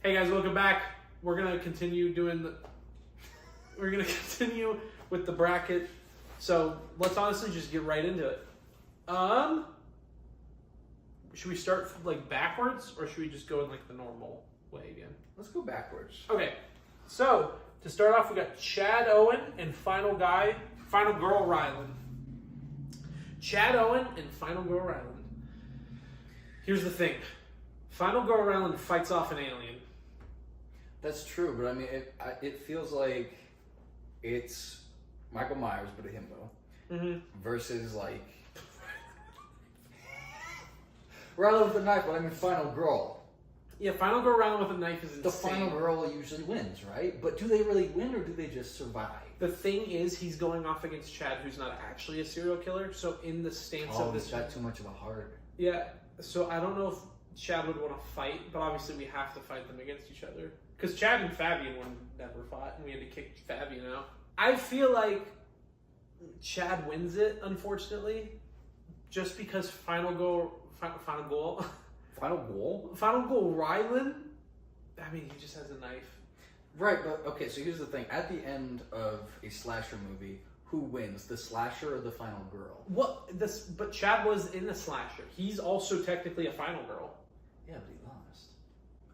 Hey guys, welcome back. We're gonna continue with the bracket. So let's honestly just get right into it. Should we start like backwards, or should we just go in like the normal way again? Let's go backwards. Okay. So to start off, we got Chad Owen and Final Girl Ryland. Chad Owen and Final Girl Ryland. Here's the thing. Final Girl Ryland fights off an alien. That's true, but I mean, it feels like it's Michael Myers, but a himbo, versus like Ryland with a knife. But I mean, Final Girl. Yeah, Final Girl Ryland with a knife is insane. The Final Girl usually wins, right? But do they really win, or do they just survive? The thing is, he's going off against Chad, who's not actually a serial killer. So in the stance of this, he's got too much of a heart. Yeah. So I don't know if Chad would want to fight, but obviously we have to fight them against each other. Because Chad and Fabian would never fought, and we had to kick Fabian out. I feel like Chad wins it, unfortunately, just because Final Girl Ryland, I mean, he just has a knife. Right, but okay, so here's the thing. At the end of a slasher movie, who wins, the slasher or the final girl? But Chad was in the slasher. He's also technically a final girl. Yeah, but he lost.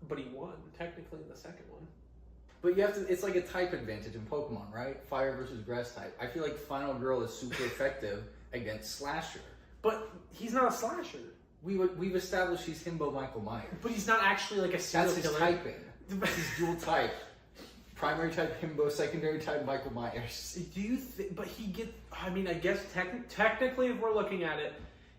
But he won, technically, in the second one. But you have to, it's like a type advantage in Pokemon, right? Fire versus grass type. I feel like final girl is super effective against slasher. But he's not a slasher. We've established he's himbo Michael Myers. But he's not actually like a serial killer. That's his typing. He's dual type. Primary type himbo, secondary type Michael Myers. Do you think? But he get. I mean, I guess technically, if we're looking at it,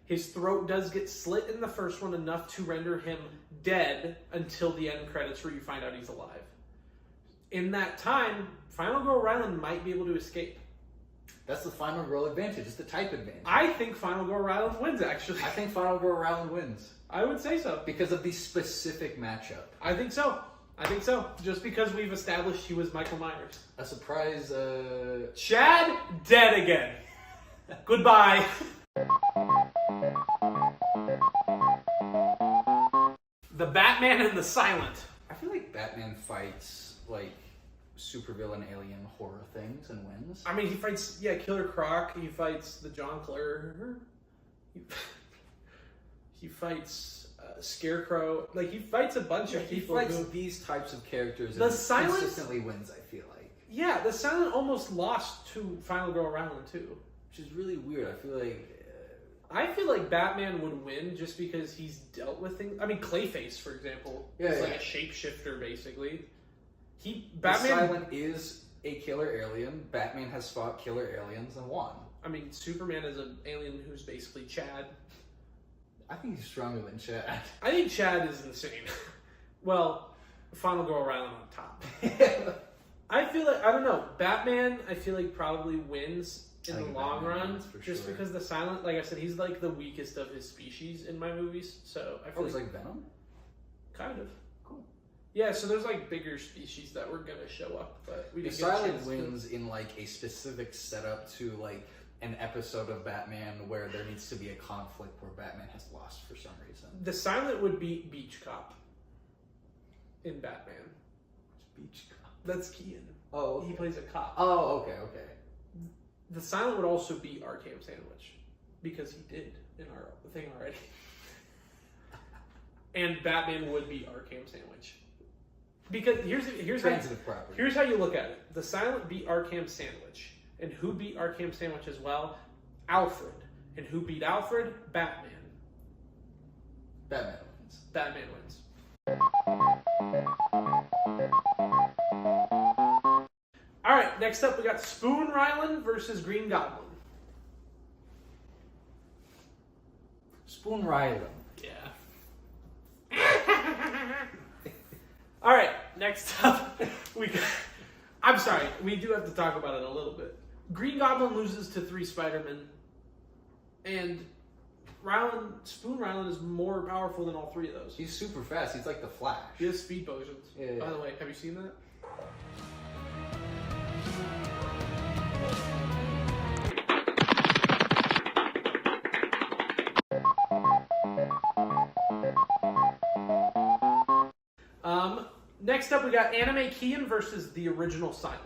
his throat does get slit in the first one enough to render him dead until the end credits, where you find out he's alive. In that time, Final Girl Ryland might be able to escape. That's the Final Girl advantage. It's the type advantage. I think Final Girl Ryland wins, actually. I think Final Girl Ryland wins. I would say so. Because of the specific matchup. I think so. Just because we've established he was Michael Myers. A surprise, Chad, dead again. Goodbye. The Batman and the Silent. I feel like Batman fights, like, supervillain alien horror things and wins. I mean, he fights, Killer Croc. He fights the Jonkler. He fights Scarecrow. Like, he fights a bunch of people. He fights these types of characters and Silent consistently wins, I feel like. Yeah, the Silent almost lost to Final Girl Ryland, too. Which is really weird. I feel like Batman would win just because he's dealt with things. I mean, Clayface, for example, is like a shapeshifter, basically. Batman Silent is a killer alien. Batman has fought killer aliens and won. I mean, Superman is an alien who's basically Chad. I think he's stronger than Chad. I think Chad is insane. Well, Final Girl Ryland on top. I feel like, I don't know, Batman, I feel like probably wins in the long run, just because the Silent, like I said, he's like the weakest of his species in my movies. So I feel like Venom? Kind of. Cool. Yeah, so there's like bigger species that were gonna show up, but we didn't get a chance. Wins in like a specific setup to like an episode of Batman where there needs to be a conflict where Batman has lost for some reason. The Silent would beat Beach Cop in Batman. Beach Cop? That's Keaton. Oh, okay. He plays a cop. Oh, okay. The Silent would also beat Arkham Sandwich because he did in our thing already. And Batman would beat Arkham Sandwich. Because here's how you look at it. The Silent beat Arkham Sandwich. And who beat Arkham Sandwich as well? Alfred. And who beat Alfred? Batman. Batman wins. Batman wins. Alright, next up we got Spoon Ryland versus Green Goblin. Spoon Ryland. Yeah. Alright, next up we got... I'm sorry, we do have to talk about it a little bit. Green Goblin loses to 3 Spider-Men, and Spoon Ryland is more powerful than all 3 of those. He's super fast. He's like the Flash. He has speed potions. Yeah. By the way, have you seen that? Next up, we got Anime Kian versus the original Silent.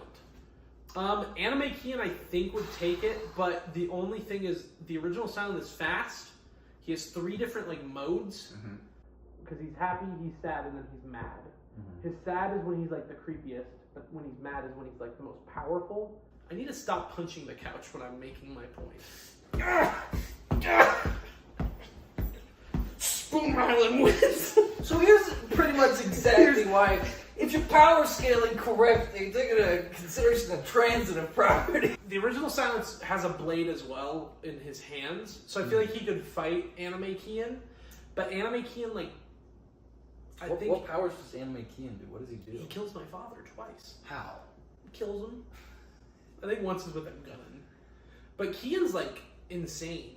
Anime Kian, I think, would take it, but the only thing is the original Silent is fast. He has 3 different like modes. Because he's happy, he's sad, and then he's mad. His sad is when he's like the creepiest, but when he's mad is when he's like the most powerful. I need to stop punching the couch when I'm making my point. Spoon Island wins. So here's pretty much exactly why, if you're power scaling correctly, take into consideration the transitive property. The original Silence has a blade as well in his hands, so I feel like he could fight Anime Kian. But Anime Kian, like, What powers does Anime Kian do? What does he do? He kills my father twice. How? He kills him. I think once is with a gun. But Kian's like insane.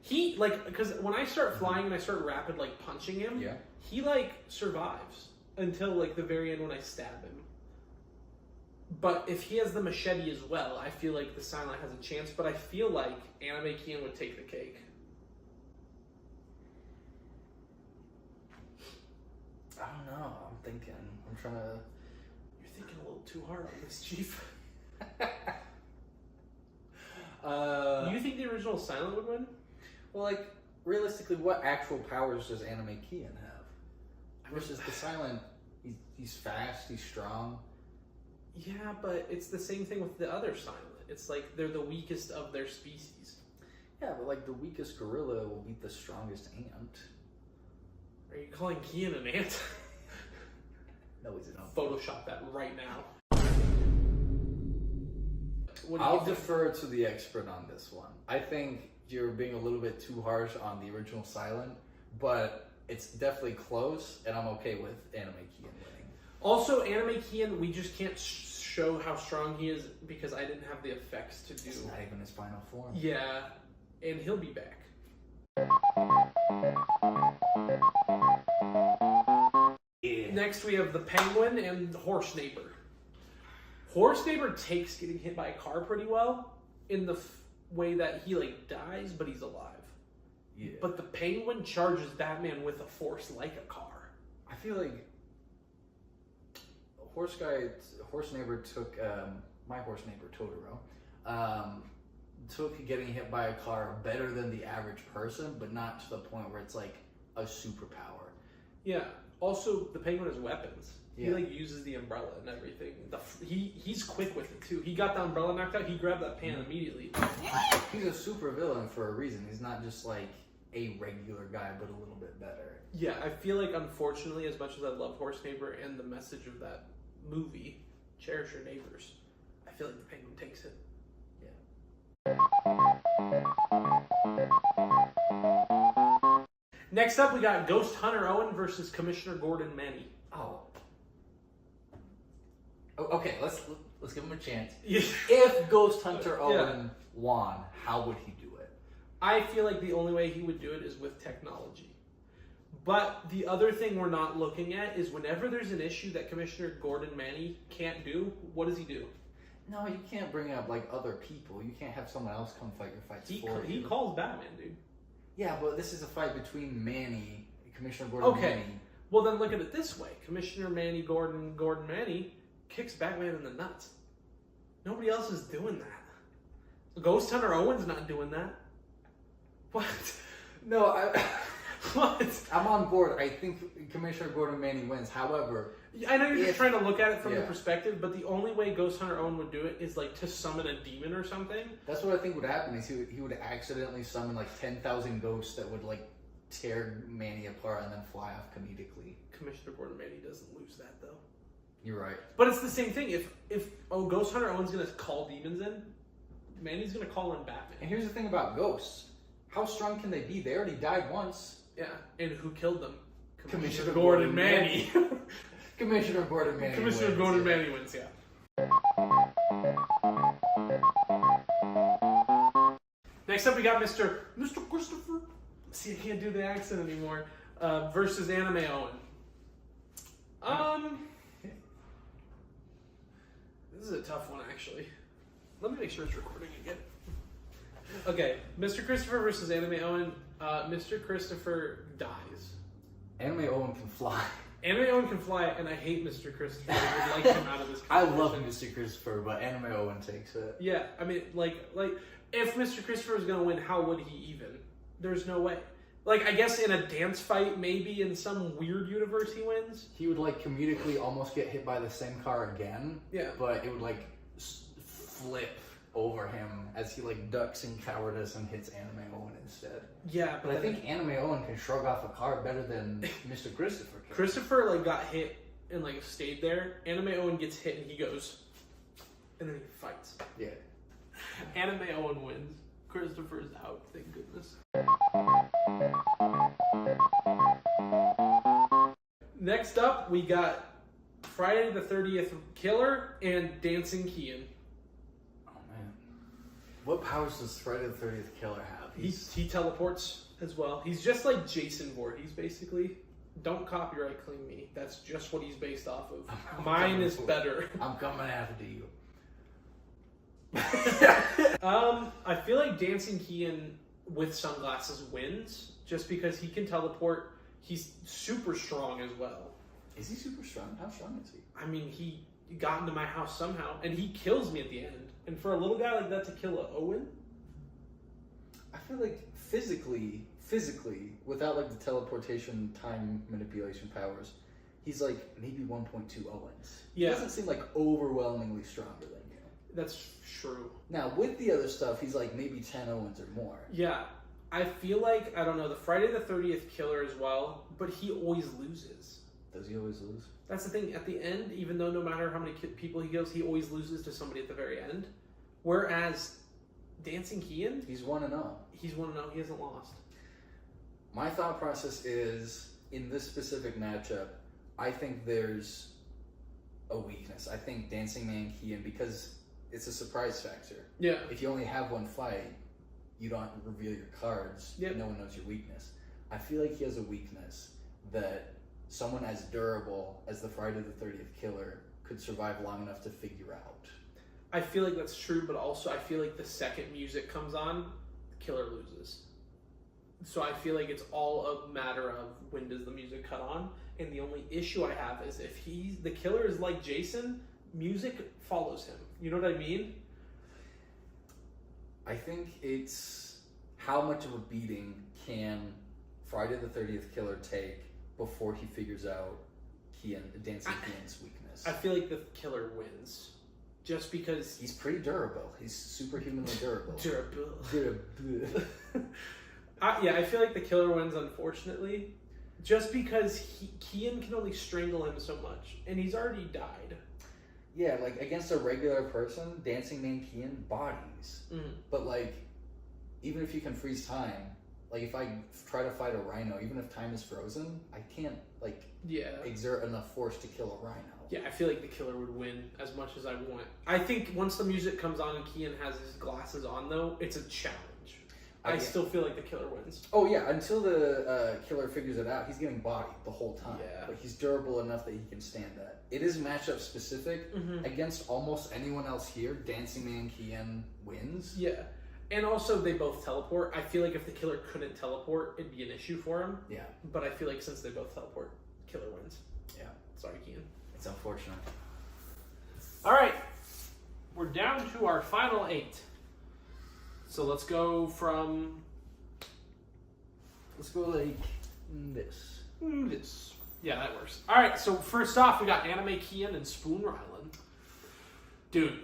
He like because when I start flying and I start rapid like punching him, he like survives until like the very end when I stab him. But if he has the machete as well, I feel like the Silent has a chance. But I feel like Anime Kian would take the cake. I don't know. I'm thinking. I'm trying to. You're thinking a little too hard on this, Chief. You think the original Silent would win? Well, like, realistically, what actual powers does Anime Kian have? Versus the Silent, he's fast, he's strong. Yeah, but it's the same thing with the other Silent. It's like they're the weakest of their species. Yeah, but like the weakest gorilla will beat the strongest ant. Are you calling Kian an ant? No, he's not. Photoshop that right now. I'll defer to the expert on this one. I think you're being a little bit too harsh on the original Silent, but it's definitely close, and I'm okay with Anime Kian winning. Also, Anime Kian, we just can't show how strong he is because I didn't have the effects to do. It's not even his final form. Yeah, and he'll be back. Yeah. Next, we have the Penguin and the Horse Neighbor. Horse Neighbor takes getting hit by a car pretty well in the way that he like dies, but he's alive. Yeah. But the Penguin charges Batman with a force like a car. I feel like Horse Neighbor took my horse neighbor Totoro took getting hit by a car better than the average person, but not to the point where it's like a superpower. Yeah. Also, the Penguin has weapons. Yeah. He like uses the umbrella and everything. He's quick with it too. He got the umbrella knocked out. He grabbed that pan immediately. He's a super villain for a reason. He's not just like a regular guy, but a little bit better. Yeah, I feel like unfortunately, as much as I love Horse Neighbor and the message of that movie, cherish your neighbors, I feel like the Penguin takes it. Yeah. Next up, we got Ghost Hunter Owen versus Commissioner Gordon Manny. Oh, okay. Let's give him a chance. Yeah. If Ghost Hunter Owen won, how would he do it? I feel like the only way he would do it is with technology. But the other thing we're not looking at is whenever there's an issue that Commissioner Gordon Manny can't do, what does he do? No, you can't bring up like other people. You can't have someone else come fight your fights for you. He calls Batman, dude. Yeah, but this is a fight between Manny, Commissioner Gordon Manny. Well, then look at it this way. Commissioner Gordon Manny kicks Batman in the nuts. Nobody else is doing that. Ghost Hunter Owen's not doing that. What? No, What? I'm on board. I think Commissioner Gordon Manny wins. However, I know you're just trying to look at it from the perspective, but the only way Ghost Hunter Owen would do it is like to summon a demon or something. That's what I think would happen. Is he would accidentally summon like 10,000 ghosts that would like tear Manny apart and then fly off comedically. Commissioner Gordon Manny doesn't lose that though. You're right. But it's the same thing. If Ghost Hunter Owen's gonna call demons in, Manny's gonna call in Batman. And here's the thing about ghosts: how strong can they be? They already died once. Yeah, and who killed them? Commissioner Gordon Manny. Commissioner Gordon Manny. Commissioner Gordon Manny wins. Yeah. Next up, we got Mr. Christopher. See, I can't do the accent anymore. Versus Anime Owen. This is a tough one, actually. Let me make sure it's recording again. Okay, Mr. Christopher versus Anime Owen. Mr. Christopher dies. Anime Owen can fly. Anime Owen can fly, and I hate Mr. Christopher. I would like him out of this I competition. love Mr. Christopher, but Anime Owen takes it. Yeah, I mean, like if Mr. Christopher was gonna win, how would he even? There's no way. Like, I guess in a dance fight, maybe in some weird universe, he wins. He would like comedically almost get hit by the same car again. Yeah. But it would like flip over him as he like ducks in cowardice and hits Anime Owen instead. Yeah, But I think Anime Owen can shrug off a car better than Mr. Christopher can. Christopher like got hit and like stayed there. Anime Owen gets hit and he goes, and then he fights. Yeah. Anime Owen wins. Christopher's out. Thank goodness. Next up, we got Friday the 30th Killer and Dancing Kian. Oh man. What powers does Friday the 30th Killer have? He teleports as well. He's just like Jason Voorhees, basically. Don't copyright claim me. That's just what he's based off of. Mine is better. I'm coming after you. I feel like Dancing Kian with sunglasses wins just because he can teleport. He's super strong as well. Is he super strong? How strong is he? I mean, he got into my house somehow, and he kills me at the end. And for a little guy like that to kill a Owen, I feel like physically, without like the teleportation time manipulation powers, he's like maybe 1.2 Owens. Yeah. He doesn't seem like overwhelmingly stronger than you. that's true. Now, with the other stuff, he's like maybe 10 Owens or more. Yeah. I feel like, I don't know, the Friday the 30th Killer as well, but he always loses. Does he always lose? That's the thing. At the end, even though no matter how many people he kills, he always loses to somebody at the very end. Whereas Dancing Kian, He's 1-0. he's 1-0. He hasn't lost. My thought process is, in this specific matchup, I think there's a weakness. I think Dancing Man Kian, because it's a surprise factor. Yeah. If you only have one fight, you don't reveal your cards. Yep. No one knows your weakness. I feel like he has a weakness that someone as durable as the Friday the 30th Killer could survive long enough to figure out. I feel like that's true, but also I feel like the second music comes on, the Killer loses. So I feel like it's all a matter of when does the music cut on, and the only issue I have is if the Killer is like Jason, music follows him. You know what I mean? I think it's how much of a beating can Friday the 30th Killer take before he figures out Dancing Kian's weakness. I feel like the Killer wins. Just because... He's pretty durable. He's superhumanly durable. Durable. Yeah, I feel like the Killer wins, unfortunately. Just because Kian can only strangle him so much. And he's already died. Yeah, like against a regular person, Dancing Man Kian bodies. Mm. But like, even if you can freeze time, like if I try to fight a rhino, even if time is frozen, I can't like exert enough force to kill a rhino. Yeah, I feel like the Killer would win as much as I want. I think once the music comes on and Kian has his glasses on, though, it's a challenge. I still feel like the Killer wins. Oh yeah, until the Killer figures it out, he's getting bodied the whole time. Yeah. But he's durable enough that he can stand that. It is matchup specific. Mm-hmm. Against almost anyone else here, Dancing Man Kian wins. Yeah. And also, they both teleport. I feel like if the Killer couldn't teleport, it'd be an issue for him. Yeah. But I feel like since they both teleport, Killer wins. Yeah. Sorry, Kian. It's unfortunate. All right. We're down to our final 8. So let's go from... Let's go like this. This. Yeah, that works. All right, so first off, we got Anime Kian and Spoon Ryland. Dude.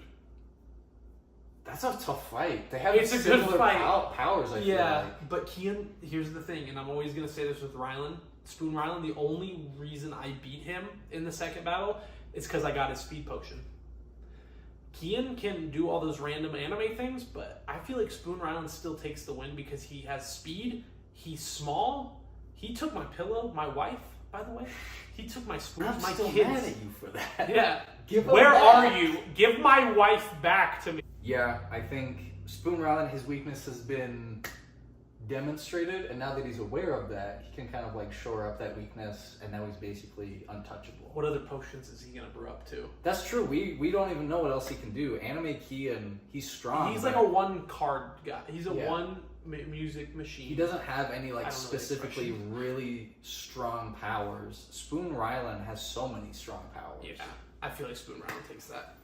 That's a tough fight. They have It's a good similar fight. Powers, I feel like. But Kian, here's the thing, and I'm always going to say this with Ryland. Spoon Ryland, the only reason I beat him in the second battle is because I got his speed potion. Kian can do all those random anime things, but I feel like Spoon Ryland still takes the win because he has speed, he's small, he took my pillow, my wife, by the way. He took my spoons, I'm my still kids. mad at you for that. Yeah. Where are you? Give my wife back to me. Yeah, I think Spoon Ryland, his weakness has been demonstrated, and now that he's aware of that, he can kind of like shore up that weakness, and now he's basically untouchable. What other potions is he gonna brew up to? That's true. We don't even know what else he can do. Anime Kian, he's strong. He's like a 1 card guy. He's a 1 music machine. He doesn't have any like I don't know the specifically expression. really strong powers. Spoon Ryland has so many strong powers. Yeah, I feel like Spoon Ryland takes that.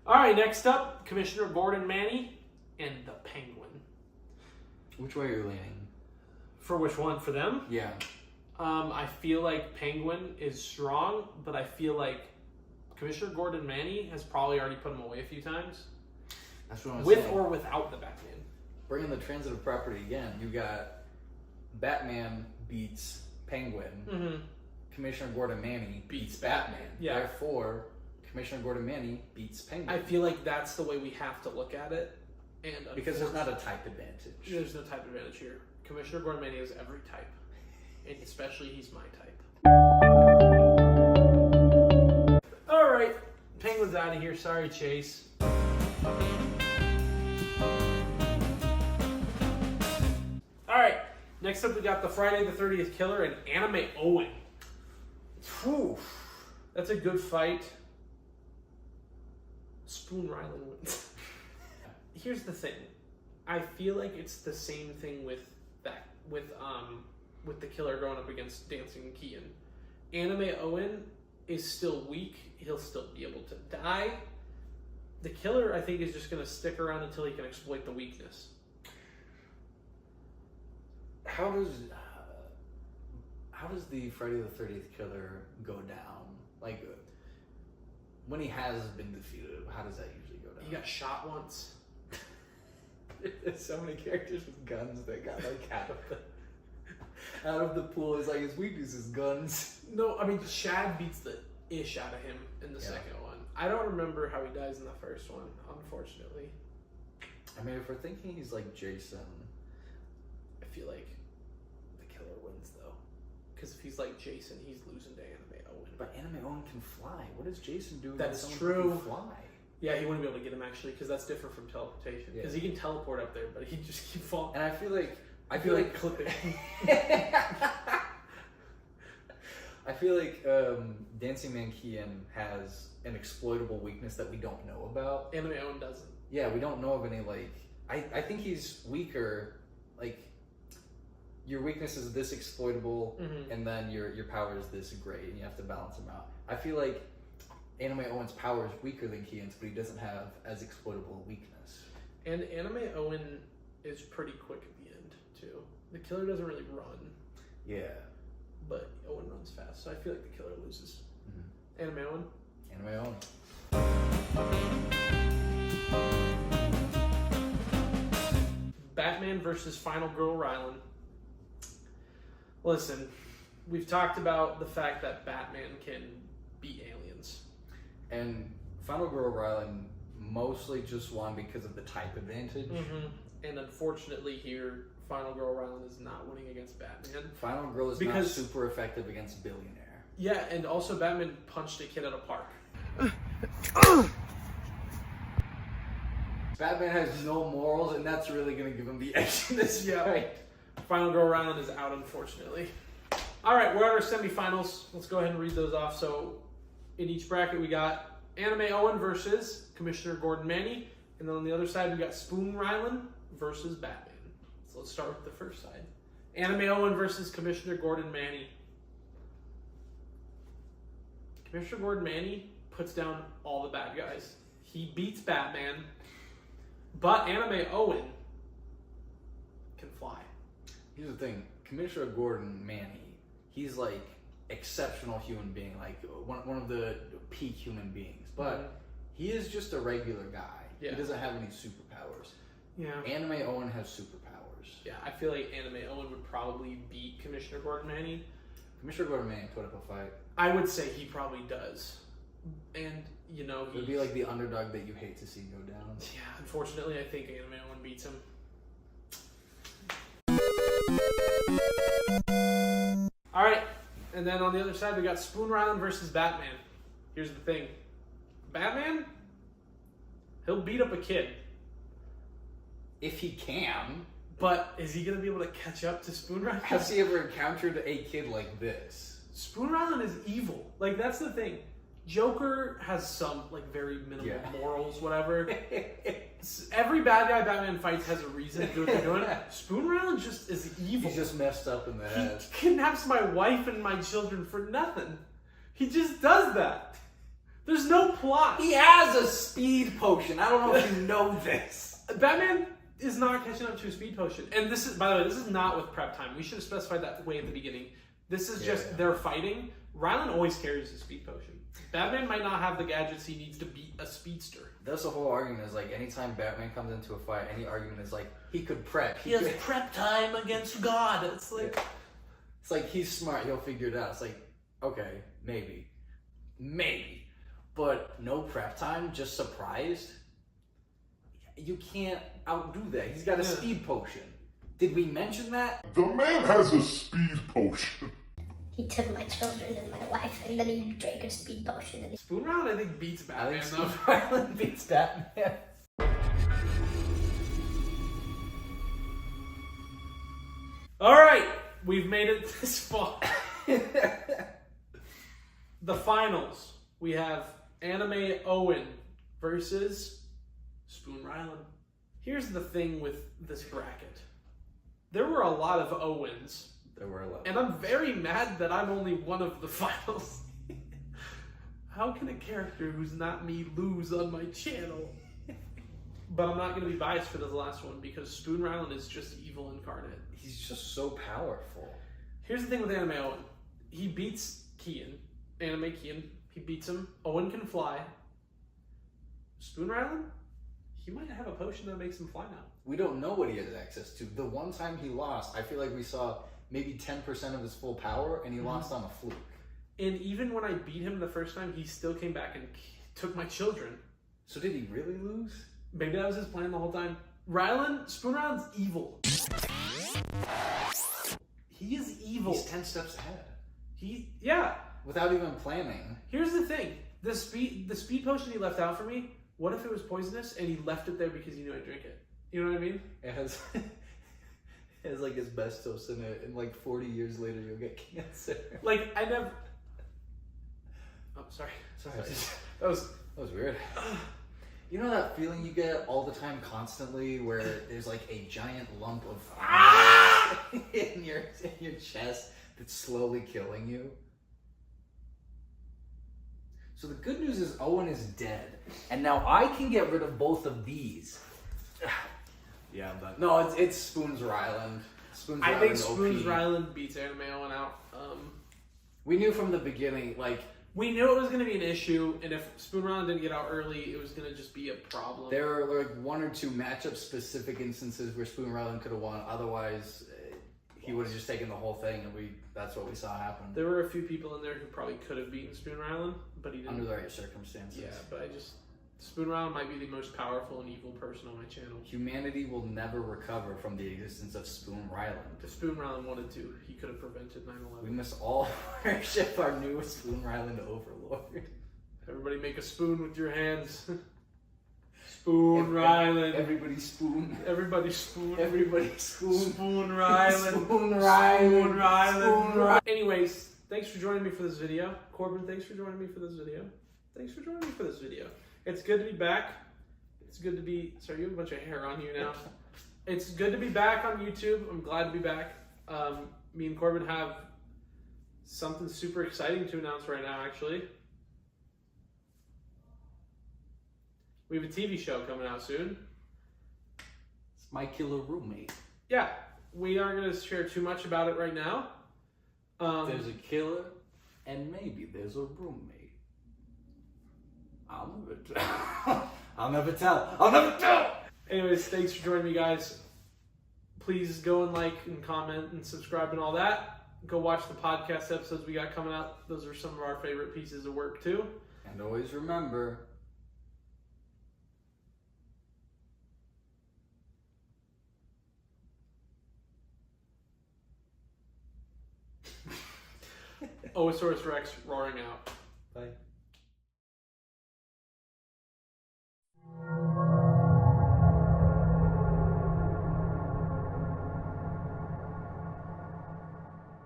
All right, next up, Commissioner Gordon Manny and the Penguin. Which way are you leaning? For which one? For them? Yeah. I feel like Penguin is strong, but I feel like Commissioner Gordon Manny has probably already put him away a few times. That's what I'm With saying. or without the Batman. Bringing the transitive property again, you got Batman beats Penguin. Mm-hmm. Commissioner Gordon Manny Beats beats Batman. Yeah. Therefore, Commissioner Gordon Manny beats Penguin. I feel like that's the way we have to look at it. And because there's not a type advantage. There's no type advantage here. Commissioner Gordon Manny has every type. And especially he's my type. Alright. Penguin's out of here. Sorry, Chase. Alright. Next up we got the Friday the 30th Killer and Anime Owen. Whew. That's a good fight. Spoon Ryland wins. Here's the thing. I feel like it's the same thing with the Killer going up against Dancing Keaton. Anime Owen is still weak. He'll still be able to die. The Killer, I think, is just going to stick around until he can exploit the weakness. How does the Friday the 30th Killer go down? Like, when he has been defeated, how does that usually go down? He got shot once. There's so many characters with guns that got like out of the pool. It's like his weakness is guns. No, I mean, Shad beats the ish out of him in the second one. I don't remember how he dies in the first one, unfortunately. I mean, if we're thinking he's like Jason, I feel like the Killer wins, though. Because if he's like Jason, he's losing to Anime Owen. but Anime Owen can fly. What is Jason doing? That with is someone true. Who can fly? Yeah, he wouldn't be able to get him, actually, because that's different from teleportation. Because he can teleport up there, but he just keep falling. And I feel like clip it. I feel like Dancing Man Keaton has an exploitable weakness that we don't know about. Anime Owen doesn't. Yeah, we don't know of any, like... I think he's weaker, like... Your weakness is this exploitable, and then your power is this great, and you have to balance them out. I feel like Anime Owen's power is weaker than Keaton's, but he doesn't have as exploitable a weakness. And Anime Owen is pretty quick at the end, too. The Killer doesn't really run. Yeah. But Owen runs fast, so I feel like the Killer loses. Anime Owen? Anime Owen. Batman versus Final Girl Ryland. Listen, we've talked about the fact that Batman can beat aliens. And Final Girl Ryland mostly just won because of the type advantage. And unfortunately here, Final Girl Ryland is not winning against Batman. Final Girl is not super effective against Billionaire. Yeah, and also Batman punched a kid at a park. Batman has no morals, and that's really going to give him the edge in this fight. Final Girl Ryland is out, unfortunately. All right, we're at our semifinals. Let's go ahead and read those off. So in each bracket, we got Anime Owen versus Commissioner Gordon Manny. And then on the other side, we got Spoon Ryland versus Batman. So let's start with the first side. Anime Owen versus Commissioner Gordon Manny. Commissioner Gordon Manny puts down all the bad guys. He beats Batman, but Anime Owen can fly. Here's the thing. Commissioner Gordon Manny, he's like exceptional human being, like one of the peak human beings. But he is just a regular guy. Yeah. He doesn't have any superpowers. Yeah. Anime Owen has superpowers. Yeah, I feel like Anime Owen would probably beat Commissioner Gordon Manny. Commissioner Gordon Manny put up a fight. I would say he probably does. And, you know, It would be like the underdog that you hate to see go down. Yeah, unfortunately, I think Anime Owen beats him. Alright, and then on the other side, we got Spoon Ryland versus Batman. Here's the thing. Batman, he'll beat up a kid. If he can. But is he going to be able to catch up to Spoon Ryland? Has he ever encountered a kid like this? Spoon Ryland is evil. Like, that's the thing. Joker has some like very minimal morals, whatever. Every bad guy Batman fights has a reason to do what they're doing. Spoon Ryland just is evil. He's just messed up in the head. He kidnaps my wife and my children for nothing. He just does that. There's no plot. He has a speed potion. I don't know if you know this. Batman is not catching up to a speed potion. And this is, by the way, this is not with prep time. We should have specified that way at the beginning. This is just they're fighting. Ryland always carries a speed potion. Batman might not have the gadgets he needs to beat a speedster. That's the whole argument, is like anytime Batman comes into a fight, any argument is like he could prep. He has prep time against God. It's like it's like he's smart, he'll figure it out. It's like, okay, maybe. But no prep time, just surprised. You can't outdo that. He's got a speed potion. Did we mention that? The man has a speed potion. He took my children and my wife, and then he drank a speed potion. And Spoon Ryland, I think, beats Batman. Spoon Ryland beats Batman. All right, we've made it this far. The finals. We have Anime Owen versus Spoon Ryland. Here's the thing with this bracket. There were a lot of Owens. There were a lot. And I'm very mad that I'm only one of the finals. How can a character who's not me lose on my channel? But I'm not going to be biased for this last one because Spoon Ryland is just evil incarnate. He's just so powerful. Here's the thing with Anime Owen. He beats Kian. Anime Kian. He beats him. Owen can fly. Spoon Ryland? He might have a potion that makes him fly now. We don't know what he has access to. The one time he lost, I feel like we saw maybe 10% of his full power, and he lost on a fluke. And even when I beat him the first time, he still came back and took my children. So did he really lose? Maybe that was his plan the whole time. Spoon Ryland's evil. He is evil. He's 10 steps ahead. Without even planning. Here's the thing. The speed potion he left out for me, what if it was poisonous and he left it there because he knew I'd drink it? You know what I mean? It has like asbestos in it, and like 40 years later you'll get cancer. Like, I never... Oh, sorry. That was weird. You know that feeling you get all the time constantly where there's like a giant lump of in your chest that's slowly killing you? So the good news is Owen is dead, and now I can get rid of both of these. Yeah, I'm done. No, it's Spoon's Ryland. I think Spoon's Ryland beats Anime Owen out. We knew from the beginning, like... We knew it was going to be an issue, and if Spoon Ryland didn't get out early, it was going to just be a problem. There are like one or two matchup-specific instances where Spoon Ryland could have won. Otherwise, he would have just taken the whole thing, and that's what we saw happen. There were a few people in there who probably could have beaten Spoon Ryland, but he didn't. Under the right circumstances. Yeah, but Spoon Ryland might be the most powerful and evil person on my channel. Humanity will never recover from the existence of Spoon Ryland. If Spoon Ryland wanted to, he could have prevented 9/11. We must all worship our new Spoon Ryland overlord. Everybody make a spoon with your hands. Spoon Ryland. Everybody spoon. Everybody spoon. Everybody spoon. Spoon Ryland. Spoon Ryland. Spoon Ryland. Spoon Ryland. Anyways, thanks for joining me for this video. Corbin, thanks for joining me for this video. Thanks for joining me for this video. It's good to be back. It's good to be... Sorry, you have a bunch of hair on you now. It's good to be back on YouTube. I'm glad to be back. Me and Corbin have something super exciting to announce right now, actually. We have a TV show coming out soon. It's My Killer Roommate. Yeah, we aren't going to share too much about it right now. There's a killer, and maybe there's a roommate. I'll never tell. Anyways, thanks for joining me, guys. Please go and like and comment and subscribe and all that. Go watch the podcast episodes we got coming out. Those are some of our favorite pieces of work, too. And always remember... Owesaurusrex roaring out. Bye.